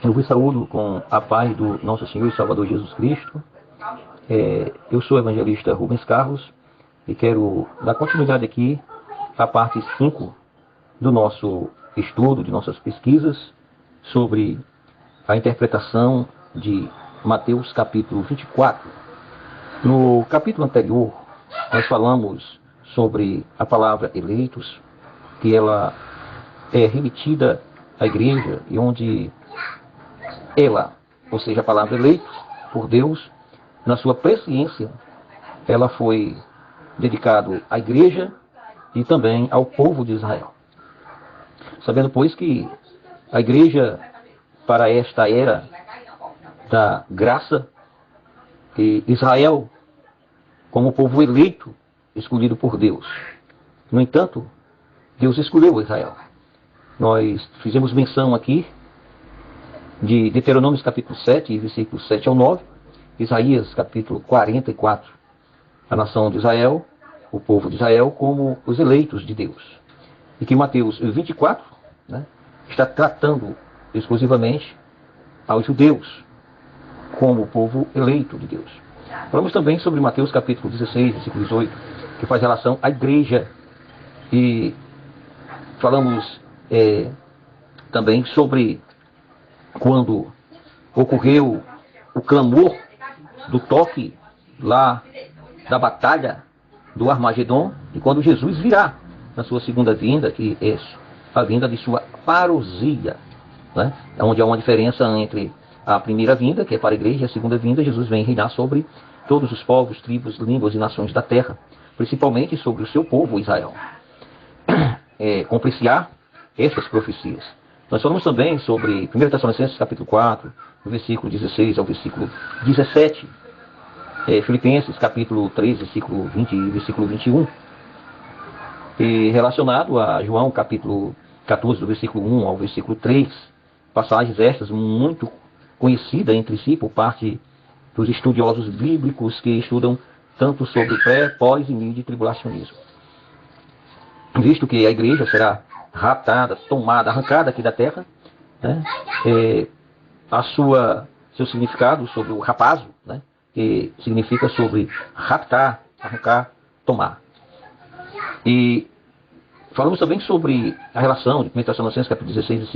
Eu vos saúdo com a paz do nosso Senhor e Salvador Jesus Cristo. Eu sou o evangelista Rubens Carlos e quero dar continuidade aqui à parte 5 do nosso estudo, de nossas pesquisas sobre a interpretação de Mateus capítulo 24. No capítulo anterior, nós falamos sobre a palavra eleitos, que ela é remetida à igreja e onde ela, ou seja, a palavra eleitos por Deus, na sua presciência, ela foi dedicada à igreja e também ao povo de Israel. Sabendo, pois, que a igreja, para esta era da graça, e Israel como povo eleito, escolhido por Deus. No entanto, Deus escolheu Israel. Nós fizemos menção aqui de Deuteronômio capítulo 7, versículos 7 ao 9, Isaías capítulo 44, a nação de Israel, o povo de Israel como os eleitos de Deus. E que Mateus 24 está tratando exclusivamente aos judeus como o povo eleito de Deus. Falamos também sobre Mateus capítulo 16, versículo 18, que faz relação à igreja. E falamos também sobre quando ocorreu o clamor do toque lá da batalha do Armagedon, e quando Jesus virá na sua segunda vinda, que é a vinda de sua parousia, onde há uma diferença entre a primeira vinda, que é para a igreja, e a segunda vinda, Jesus vem reinar sobre todos os povos, tribos, línguas e nações da terra, principalmente sobre o seu povo Israel. Compliciar essas profecias. Nós falamos também sobre 1 Tessalonicenses capítulo 4, do versículo 16 ao versículo 17, Filipenses capítulo 3, versículo 20 e versículo 21, e relacionado a João capítulo 14, do versículo 1 ao versículo 3, passagens estas muito conhecidas entre si por parte dos estudiosos bíblicos que estudam tanto sobre o pré, pós e mid tribulacionismo. Visto que a igreja será raptada, tomada, arrancada aqui da terra, seu significado sobre o rapazo, que significa sobre raptar, arrancar, tomar. E falamos também sobre a relação de 1 Tessalonicenses capítulo 16,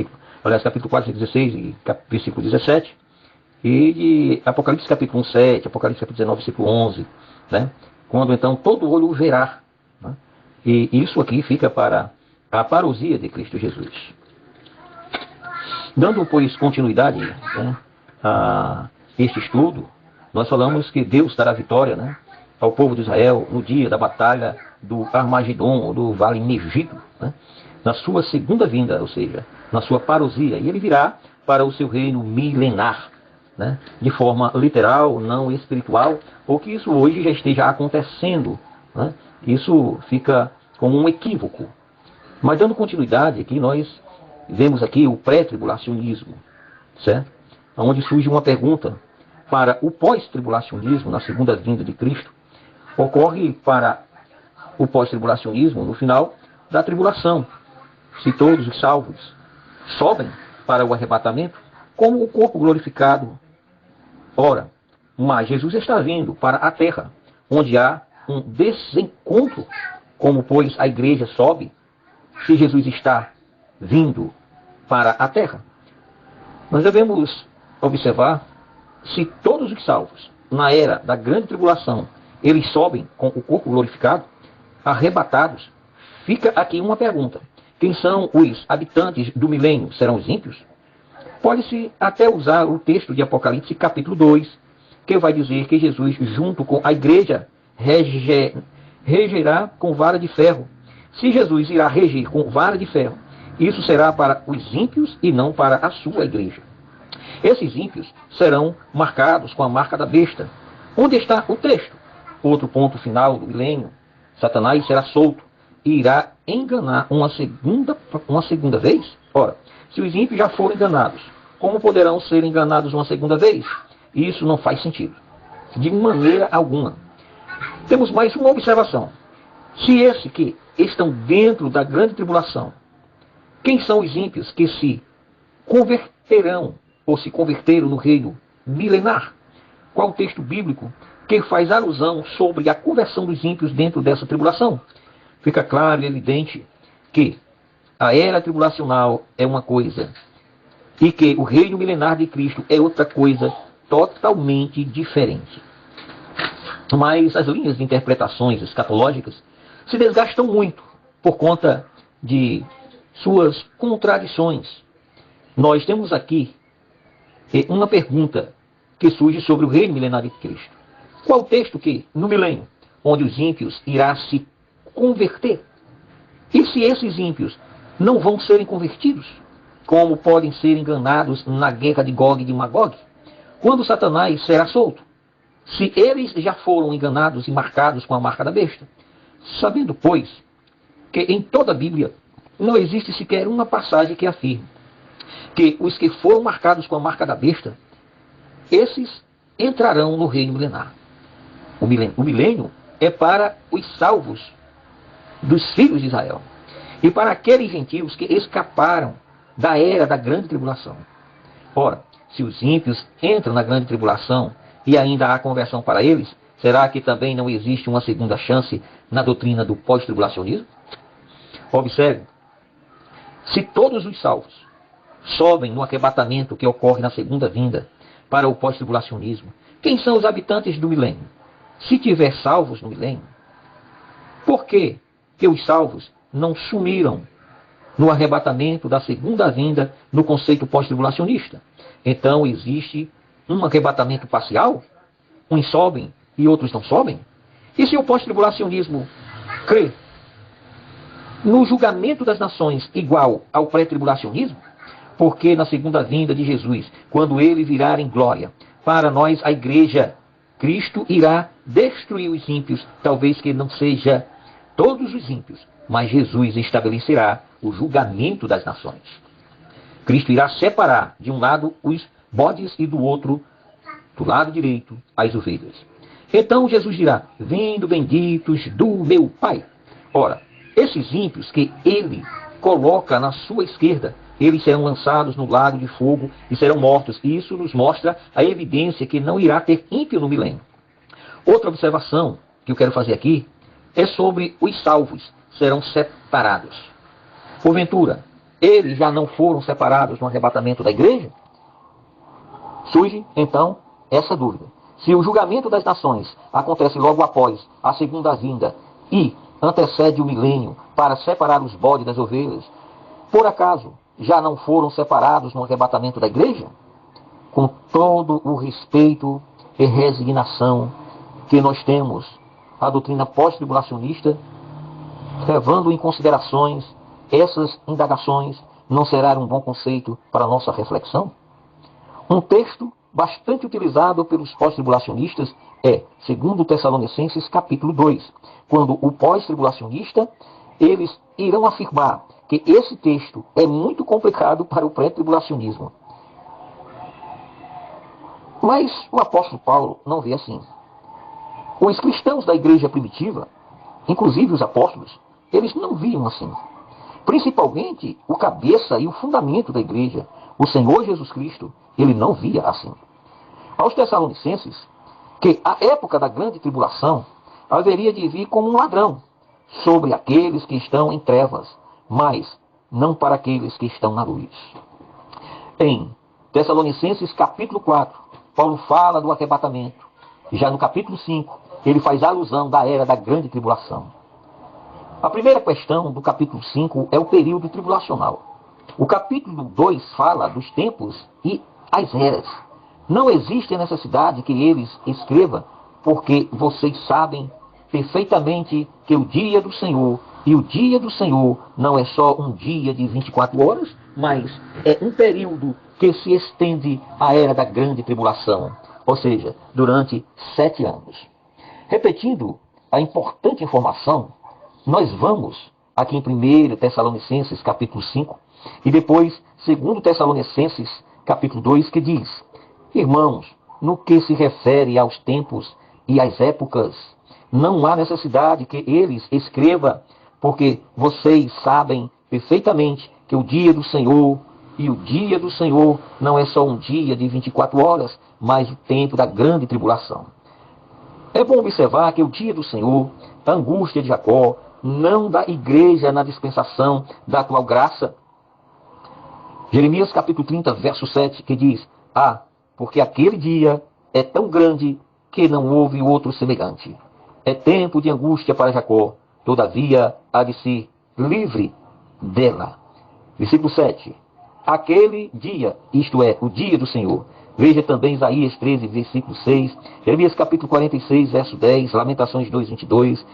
capítulo 4, 16 e versículo 17, e de Apocalipse capítulo 1, 7, Apocalipse capítulo 19, versículo 11, quando então todo olho o verá. E isso aqui fica para a parousia de Cristo Jesus. Dando, pois, continuidade a este estudo, nós falamos que Deus dará vitória ao povo de Israel no dia da batalha do Armagedon, ou do Vale Megido, na sua segunda vinda, ou seja, na sua parousia. E ele virá para o seu reino milenar, de forma literal, não espiritual, ou que isso hoje já esteja acontecendo. Isso fica como um equívoco. Mas dando continuidade aqui, nós vemos aqui o pré-tribulacionismo, certo? Onde surge uma pergunta para o pós-tribulacionismo, na segunda vinda de Cristo. Ocorre para o pós-tribulacionismo no final da tribulação. Se todos os salvos sobem para o arrebatamento, como o corpo glorificado. Ora, mas Jesus está vindo para a terra, onde há um desencontro, como pois a igreja sobe, se Jesus está vindo para a terra. Nós devemos observar se todos os salvos, na era da grande tribulação, eles sobem com o corpo glorificado, arrebatados. Fica aqui uma pergunta: quem são os habitantes do milênio? Serão os ímpios? Pode-se até usar o texto de Apocalipse capítulo 2, que vai dizer que Jesus, junto com a igreja, regerá com vara de ferro. Se Jesus irá reger com vara de ferro, isso será para os ímpios e não para a sua igreja. Esses ímpios serão marcados com a marca da besta. Onde está o texto? Outro ponto final do milênio: Satanás será solto e irá enganar uma segunda vez? Ora, se os ímpios já foram enganados, como poderão ser enganados uma segunda vez? Isso não faz sentido, de maneira alguma. Temos mais uma observação. Se esses que estão dentro da grande tribulação, quem são os ímpios que se converterão ou se converteram no reino milenar? Qual o texto bíblico que faz alusão sobre a conversão dos ímpios dentro dessa tribulação? Fica claro e evidente que a era tribulacional é uma coisa e que o reino milenar de Cristo é outra coisa totalmente diferente. Mas as linhas de interpretações escatológicas se desgastam muito por conta de suas contradições. Nós temos aqui uma pergunta que surge sobre o reino milenar de Cristo. Qual o texto que, no milênio, onde os ímpios irá se converter? E se esses ímpios não vão serem convertidos? Como podem ser enganados na guerra de Gog e de Magog? Quando Satanás será solto? Se eles já foram enganados e marcados com a marca da besta? Sabendo, pois, que em toda a Bíblia não existe sequer uma passagem que afirme que os que foram marcados com a marca da besta, esses entrarão no reino milenar. O milênio é para os salvos dos filhos de Israel e para aqueles gentios que escaparam da era da grande tribulação. Ora, se os ímpios entram na grande tribulação e ainda há conversão para eles, será que também não existe uma segunda chance na doutrina do pós-tribulacionismo? Observe, se todos os salvos sobem no arrebatamento que ocorre na segunda vinda para o pós-tribulacionismo, quem são os habitantes do milênio? Se tiver salvos no milênio, por que os salvos não sumiram no arrebatamento da segunda vinda no conceito pós-tribulacionista? Então existe um arrebatamento parcial? Uns sobem e outros não sobem? E se o pós-tribulacionismo crê no julgamento das nações igual ao pré-tribulacionismo? Porque na segunda vinda de Jesus, quando ele virar em glória, para nós a igreja, Cristo irá destruir os ímpios, talvez que não seja todos os ímpios, mas Jesus estabelecerá o julgamento das nações. Cristo irá separar de um lado os bodes e do outro, do lado direito, as ovelhas. Então Jesus dirá: vindo benditos do meu Pai. Ora, esses ímpios que ele coloca na sua esquerda, eles serão lançados no lago de fogo e serão mortos. E isso nos mostra a evidência que não irá ter ímpio no milênio. Outra observação que eu quero fazer aqui é sobre os salvos serão separados. Porventura, eles já não foram separados no arrebatamento da igreja? Surge, então, essa dúvida. Se o julgamento das nações acontece logo após a segunda vinda e antecede o milênio para separar os bodes das ovelhas, por acaso já não foram separados no arrebatamento da igreja? Com todo o respeito e resignação que nós temos à doutrina pós-tribulacionista, levando em considerações essas indagações, não será um bom conceito para a nossa reflexão? Um texto bastante utilizado pelos pós-tribulacionistas é 2 Tessalonicenses capítulo 2, quando o pós-tribulacionista, eles irão afirmar que esse texto é muito complicado para o pré-tribulacionismo. Mas o apóstolo Paulo não vê assim. Os cristãos da igreja primitiva, inclusive os apóstolos, eles não viam assim. Principalmente o cabeça e o fundamento da igreja, o Senhor Jesus Cristo, ele não via assim. Aos Tessalonicenses, que a época da grande tribulação haveria de vir como um ladrão sobre aqueles que estão em trevas, mas não para aqueles que estão na luz. Em Tessalonicenses capítulo 4, Paulo fala do arrebatamento. E já no capítulo 5, ele faz alusão da era da grande tribulação. A primeira questão do capítulo 5 é o período tribulacional. O capítulo 2 fala dos tempos e as eras. Não existe a necessidade que eles escrevam, porque vocês sabem perfeitamente que o dia do Senhor, e o dia do Senhor não é só um dia de 24 horas, mas é um período que se estende à era da grande tribulação, ou seja, durante 7 anos. Repetindo a importante informação, nós vamos aqui em 1 Tessalonicenses capítulo 5 e depois 2 Tessalonicenses capítulo 2, que diz: irmãos, no que se refere aos tempos e às épocas, não há necessidade que eles escrevam, porque vocês sabem perfeitamente que o dia do Senhor E o dia do Senhor não é só um dia de 24 horas, mas o tempo da grande tribulação. É bom observar que o dia do Senhor, a angústia de Jacó, não da igreja na dispensação da atual graça. Jeremias capítulo 30, verso 7, que diz: porque aquele dia é tão grande que não houve outro semelhante. É tempo de angústia para Jacó, todavia há de ser livre dela. Versículo 7. Aquele dia, isto é, o dia do Senhor. Veja também Isaías 13, versículo 6, Jeremias capítulo 46, verso 10, Lamentações 2, 22,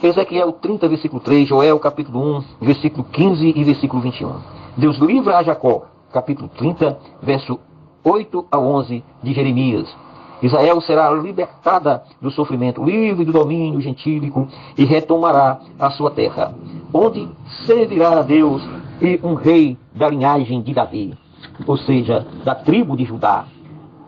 Ezequiel 30, versículo 3, Joel capítulo 1, versículo 15 e versículo 21. Deus livra a Jacó, capítulo 30, verso 8 a 11 de Jeremias. Israel será libertada do sofrimento, livre do domínio gentílico e retomará a sua terra, onde servirá a Deus e um rei da linhagem de Davi, ou seja, da tribo de Judá.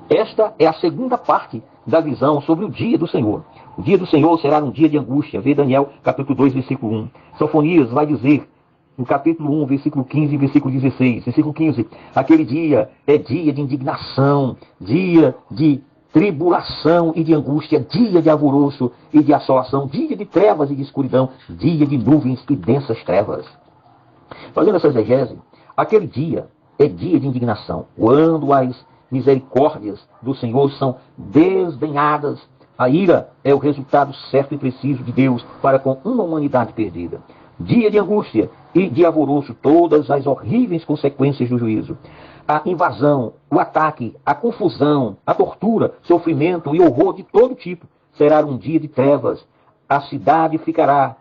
Esta é a segunda parte da visão sobre o dia do Senhor. O dia do Senhor será um dia de angústia. Vê Daniel capítulo 2, versículo 1. Sofonias vai dizer, no capítulo 1, versículo 15 e versículo 16, versículo 15, aquele dia é dia de indignação, dia de tribulação e de angústia, dia de alvoroço e de assolação, dia de trevas e de escuridão, dia de nuvens e densas trevas. Fazendo essa exegese, aquele dia é dia de indignação, quando as misericórdias do Senhor são desdenhadas. A ira é o resultado certo e preciso de Deus para com uma humanidade perdida. Dia de angústia e de alvoroço, todas as horríveis consequências do juízo. A invasão, o ataque, a confusão, a tortura, sofrimento e horror de todo tipo será um dia de trevas. A cidade ficará,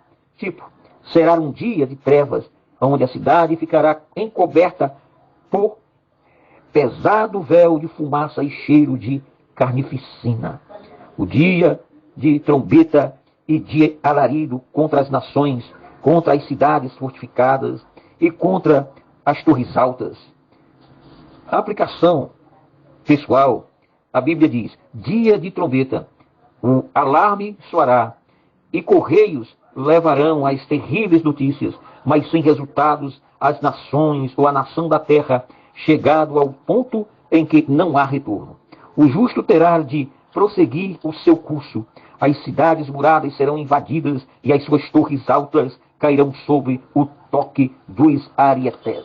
será um dia de trevas, onde a cidade ficará encoberta por pesado véu de fumaça e cheiro de carnificina. O dia de trombeta e de alarido contra as nações, contra as cidades fortificadas e contra as torres altas. A aplicação pessoal, a Bíblia diz: dia de trombeta, o alarme soará e correios levarão as terríveis notícias, mas sem resultados as nações ou a nação da terra, chegado ao ponto em que não há retorno. O justo terá de prosseguir o seu curso. As cidades muradas serão invadidas e as suas torres altas cairão sob o toque dos arietés.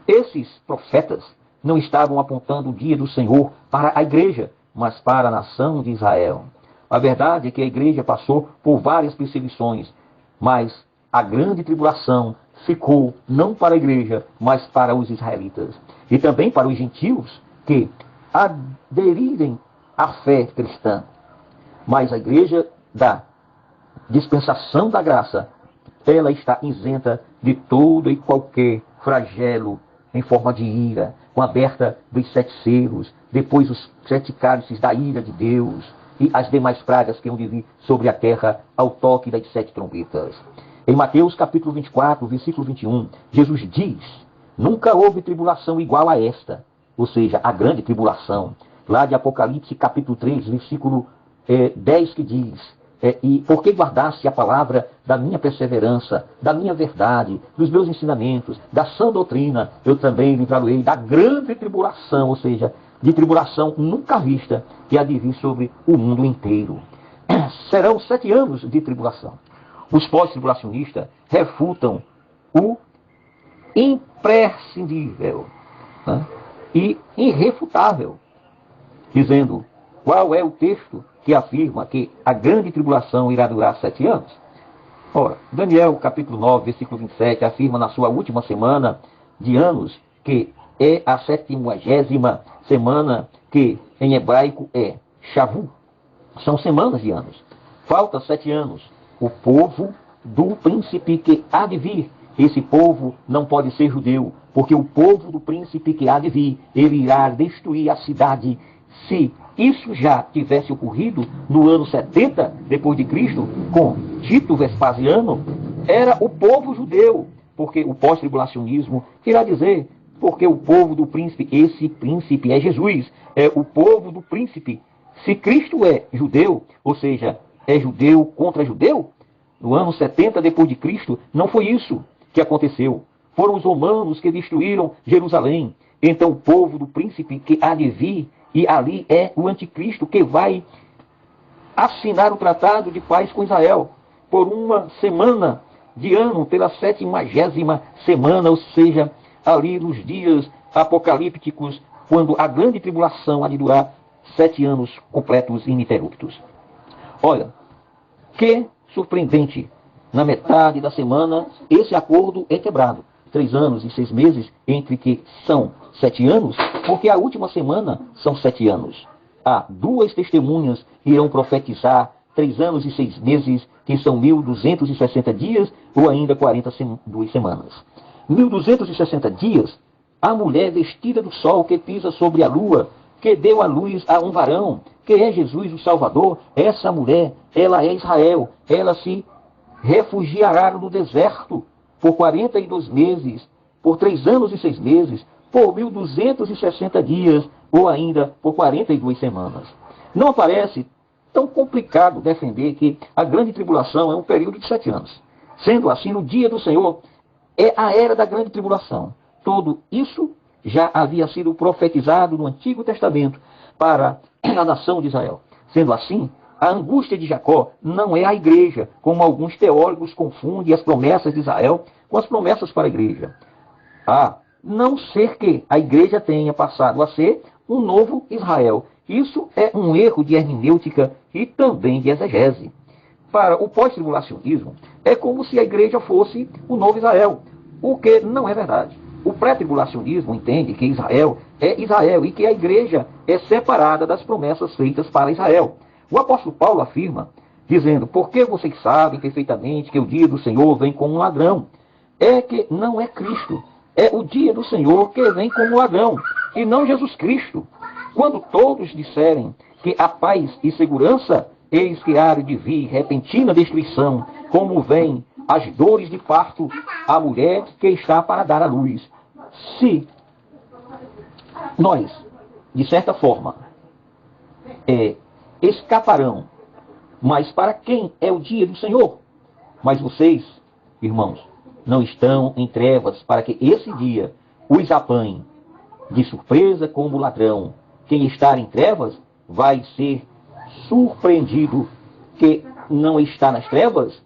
Esses profetas não estavam apontando o dia do Senhor para a igreja, mas para a nação de Israel. A verdade é que a igreja passou por várias perseguições, mas a grande tribulação ficou não para a igreja, mas para os israelitas. E também para os gentios que aderirem à fé cristã. Mas a igreja da dispensação da graça, ela está isenta de todo e qualquer flagelo em forma de ira, com a aberta dos 7 selos, depois os 7 cálices da ira de Deus e as demais pragas que hão de vir sobre a terra ao toque das 7 trombetas. Em Mateus capítulo 24, versículo 21, Jesus diz: nunca houve tribulação igual a esta, ou seja, a grande tribulação. Lá de Apocalipse capítulo 3, versículo 10, que diz: e porque guardaste a palavra da minha perseverança, da minha verdade, dos meus ensinamentos, da sã doutrina, eu também livrá-lo-ei da grande tribulação, ou seja, de tribulação nunca vista, que há de vir sobre o mundo inteiro. Serão 7 anos de tribulação. Os pós-tribulacionistas refutam o imprescindível, né, e irrefutável, dizendo: qual é o texto que afirma que a grande tribulação irá durar 7 anos? Ora, Daniel capítulo 9, versículo 27, afirma na sua última semana de anos, que é a 70ª semana, que em hebraico é Shavu. São semanas de anos. Falta 7 anos. O povo do príncipe que há de vir, esse povo não pode ser judeu, porque o povo do príncipe que há de vir, ele irá destruir a cidade. Se isso já tivesse ocorrido no ano 70 depois de Cristo, com Tito Vespasiano, era o povo judeu, porque o pós-tribulacionismo irá dizer, porque o povo do príncipe, esse príncipe é Jesus, é o povo do príncipe. Se Cristo é judeu, ou seja, é judeu contra judeu, no ano 70 depois de Cristo, não foi isso que aconteceu. Foram os romanos que destruíram Jerusalém. Então o povo do príncipe que há de vir, e ali é o anticristo que vai assinar o tratado de paz com Israel por uma semana de ano, pela 70ª semana, ou seja, ali nos dias apocalípticos, quando a grande tribulação há de durar 7 anos completos e ininterruptos. Olha, que surpreendente, na metade da semana, esse acordo é quebrado. 3 anos e 6 meses, entre que são 7 anos, porque a última semana são 7 anos. Há 2 testemunhas que irão profetizar 3 anos e 6 meses, que são 1.260 dias, ou ainda 42 semanas. 1.260 dias, a mulher vestida do sol que pisa sobre a lua, que deu a luz a um varão, que é Jesus o Salvador, essa mulher, ela é Israel, ela se refugiará no deserto por 42 meses, por 3 anos e 6 meses, por 1.260 dias, ou ainda por 42 semanas. Não parece tão complicado defender que a grande tribulação é um período de 7 anos. Sendo assim, no dia do Senhor é a era da grande tribulação. Tudo isso já havia sido profetizado no Antigo Testamento para a nação de Israel. Sendo assim, a angústia de Jacó não é a igreja, como alguns teólogos confundem as promessas de Israel com as promessas para a igreja. A não ser que a igreja tenha passado a ser um novo Israel. Isso é um erro de hermenêutica e também de exegese. Para o pós-tribulacionismo, é como se a igreja fosse o novo Israel, o que não é verdade. O pré-tribulacionismo entende que Israel é Israel e que a igreja é separada das promessas feitas para Israel. O apóstolo Paulo afirma, dizendo, porque vocês sabem perfeitamente que o dia do Senhor vem como um ladrão. É que não é Cristo, é o dia do Senhor que vem como um ladrão, e não Jesus Cristo. Quando todos disserem que a paz e segurança, eis que há de vir repentina destruição, como vem as dores de parto à mulher que está para dar à luz. Se nós, de certa forma, escaparão, mas para quem é o dia do Senhor? Mas vocês, irmãos, não estão em trevas para que esse dia os apanhe de surpresa como ladrão. Quem está em trevas vai ser surpreendido. Que não está nas trevas,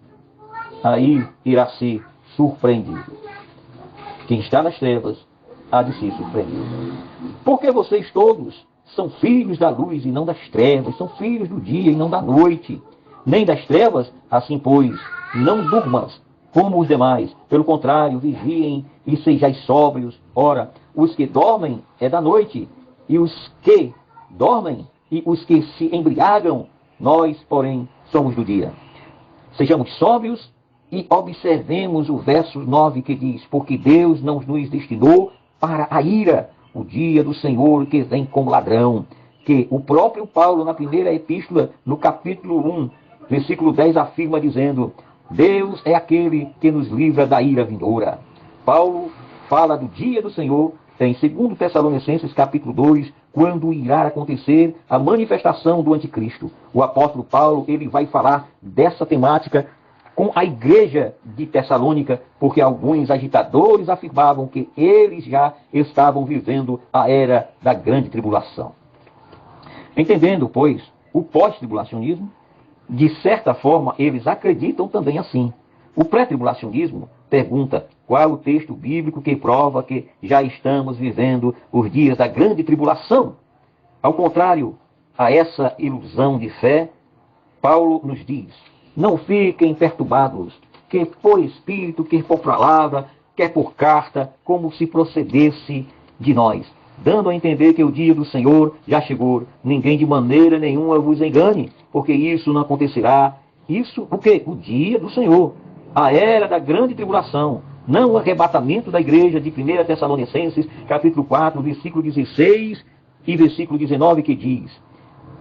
aí irá ser surpreendido. Quem está nas trevas há de ser surpreendido. Porque vocês todos são filhos da luz e não das trevas, são filhos do dia e não da noite, nem das trevas, assim pois, não durmas como os demais. Pelo contrário, vigiem e sejais sóbrios. Ora, os que dormem é da noite, e os que dormem e os que se embriagam, nós, porém, somos do dia. Sejamos sóbrios e observemos o verso 9 que diz, porque Deus não nos destinou para a ira, o dia do Senhor que vem como ladrão. Que o próprio Paulo, na primeira epístola, no capítulo 1, versículo 10, afirma dizendo, Deus é aquele que nos livra da ira vindoura. Paulo fala do dia do Senhor em 2 Tessalonicenses capítulo 2, quando irá acontecer a manifestação do anticristo. O apóstolo Paulo, ele vai falar dessa temática com a igreja de Tessalônica, porque alguns agitadores afirmavam que eles já estavam vivendo a era da grande tribulação. Entendendo, pois, o pós-tribulacionismo, de certa forma, eles acreditam também assim. O pré-tribulacionismo pergunta qual é o texto bíblico que prova que já estamos vivendo os dias da grande tribulação. Ao contrário a essa ilusão de fé, Paulo nos diz, não fiquem perturbados, quer por espírito, quer por palavra, quer por carta, como se procedesse de nós, dando a entender que o dia do Senhor já chegou. Ninguém de maneira nenhuma vos engane, porque isso não acontecerá. Isso o quê? O dia do Senhor, a era da grande tribulação, não o arrebatamento da igreja de 1 Tessalonicenses, capítulo 4, versículo 16 e versículo 19, que diz,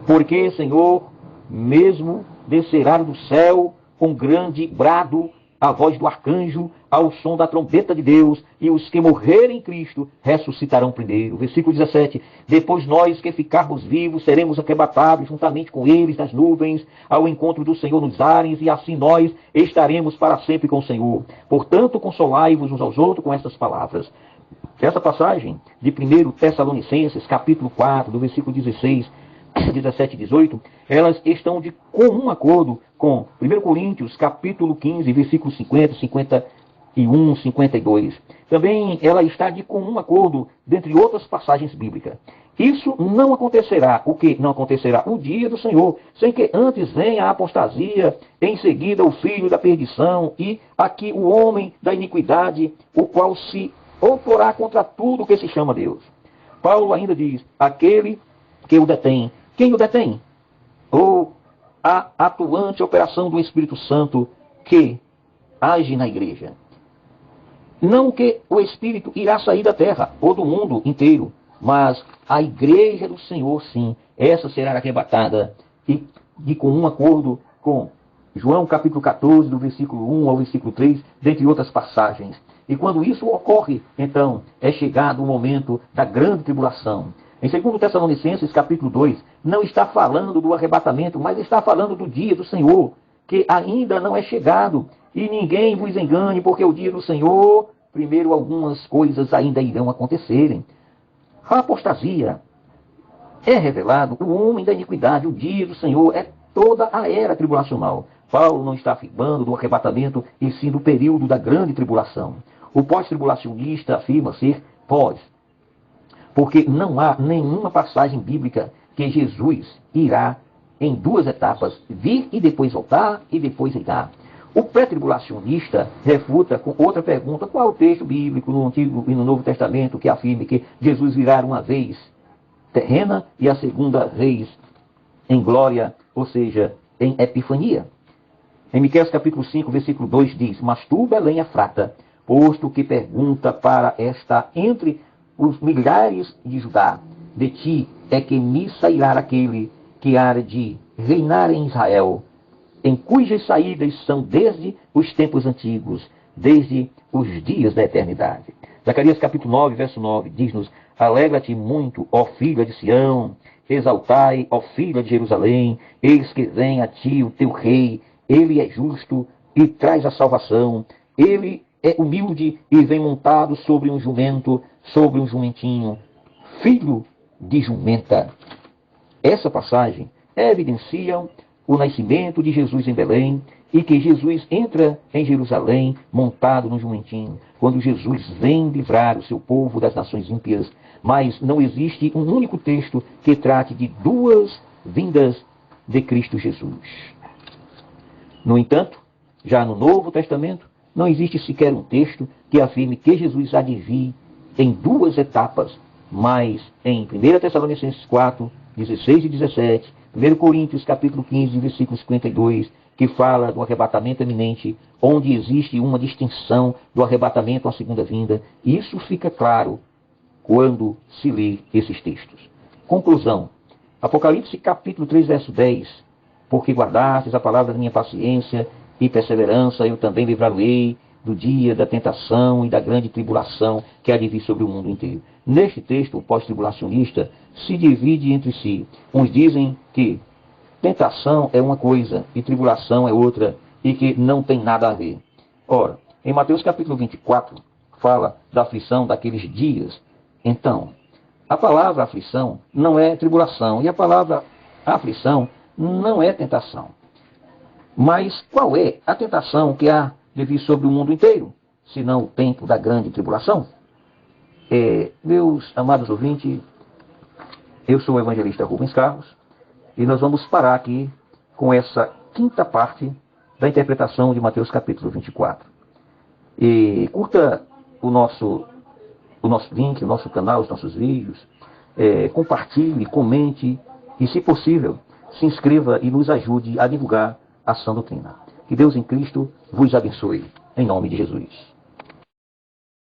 porque, Senhor, mesmo descerá do céu com grande brado, a voz do arcanjo, ao som da trombeta de Deus, e os que morrerem em Cristo ressuscitarão primeiro. Versículo 17. Depois nós que ficarmos vivos, seremos arrebatados juntamente com eles nas nuvens, ao encontro do Senhor nos ares, e assim nós estaremos para sempre com o Senhor. Portanto, consolai-vos uns aos outros com estas palavras. Essa passagem de 1 Tessalonicenses, capítulo 4, do versículo 16, 17 e 18, elas estão de comum acordo com 1 Coríntios, capítulo 15, versículos 50, 51, 52. Também ela está de comum acordo, dentre outras passagens bíblicas. Isso não acontecerá, o que não acontecerá? O dia do Senhor, sem que antes venha a apostasia, em seguida o filho da perdição, e aqui o homem da iniquidade, o qual se oporá contra tudo que se chama Deus. Paulo ainda diz, aquele que o detém. Quem o detém? Ou a atuante operação do Espírito Santo que age na igreja. Não que o Espírito irá sair da terra ou do mundo inteiro, mas a igreja do Senhor, sim, essa será arrebatada e de comum acordo com João capítulo 14, do versículo 1 ao versículo 3, dentre outras passagens. E quando isso ocorre, então, é chegado o momento da grande tribulação. Em 2 Tessalonicenses, capítulo 2, não está falando do arrebatamento, mas está falando do dia do Senhor, que ainda não é chegado. E ninguém vos engane, porque o dia do Senhor, primeiro algumas coisas ainda irão acontecerem. A apostasia é revelado, o homem da iniquidade, o dia do Senhor, é toda a era tribulacional. Paulo não está afirmando do arrebatamento, e sim do período da grande tribulação. O pós-tribulacionista afirma ser pós, porque não há nenhuma passagem bíblica que Jesus irá em duas etapas, vir e depois voltar e depois irá. O pré-tribulacionista refuta com outra pergunta, qual é o texto bíblico no Antigo e no Novo Testamento que afirme que Jesus virá uma vez terrena e a segunda vez em glória, ou seja, em epifania. Em Miqueias capítulo 5, versículo 2 diz, mas tu, Belém Efrata, posto que pergunta para esta entre os milhares de Judá, de ti é que me sairá aquele que há de reinar em Israel, em cujas saídas são desde os tempos antigos, desde os dias da eternidade. Zacarias capítulo 9, verso 9, diz-nos, alegra-te muito, ó filha de Sião, exaltai, ó filha de Jerusalém, eis que vem a ti o teu rei, ele é justo e traz a salvação, ele é humilde e vem montado sobre um jumento, sobre um jumentinho, filho de jumenta. Essa passagem evidencia o nascimento de Jesus em Belém e que Jesus entra em Jerusalém montado no jumentinho, quando Jesus vem livrar o seu povo das nações ímpias. Mas não existe um único texto que trate de duas vindas de Cristo Jesus. No entanto, já no Novo Testamento, não existe sequer um texto que afirme que Jesus há de vir em duas etapas, mas em 1 Tessalonicenses 4, 16 e 17, 1 Coríntios capítulo 15, versículo 52, que fala do arrebatamento eminente, onde existe uma distinção do arrebatamento à segunda vinda. E isso fica claro quando se lê esses textos. Conclusão. Apocalipse capítulo 3, verso 10. Porque guardastes a palavra da minha paciência e perseverança, eu também livrar-ei do dia da tentação e da grande tribulação que há de vir sobre o mundo inteiro. Neste texto, o pós-tribulacionista se divide entre si. Uns dizem que tentação é uma coisa e tribulação é outra, e que não tem nada a ver. Ora, em Mateus capítulo 24, fala da aflição daqueles dias. Então, a palavra aflição não é tribulação, e a palavra aflição não é tentação. Mas qual é a tentação que há de vir sobre o mundo inteiro, senão o tempo da grande tribulação? Meus amados ouvintes, eu sou o evangelista Rubens Carlos, e nós vamos parar aqui com essa quinta parte da interpretação de Mateus capítulo 24. E curta o nosso link, o nosso canal, os nossos vídeos, compartilhe, comente e, se possível, se inscreva e nos ajude a divulgar a sã doutrina. Que Deus em Cristo vos abençoe. Em nome de Jesus.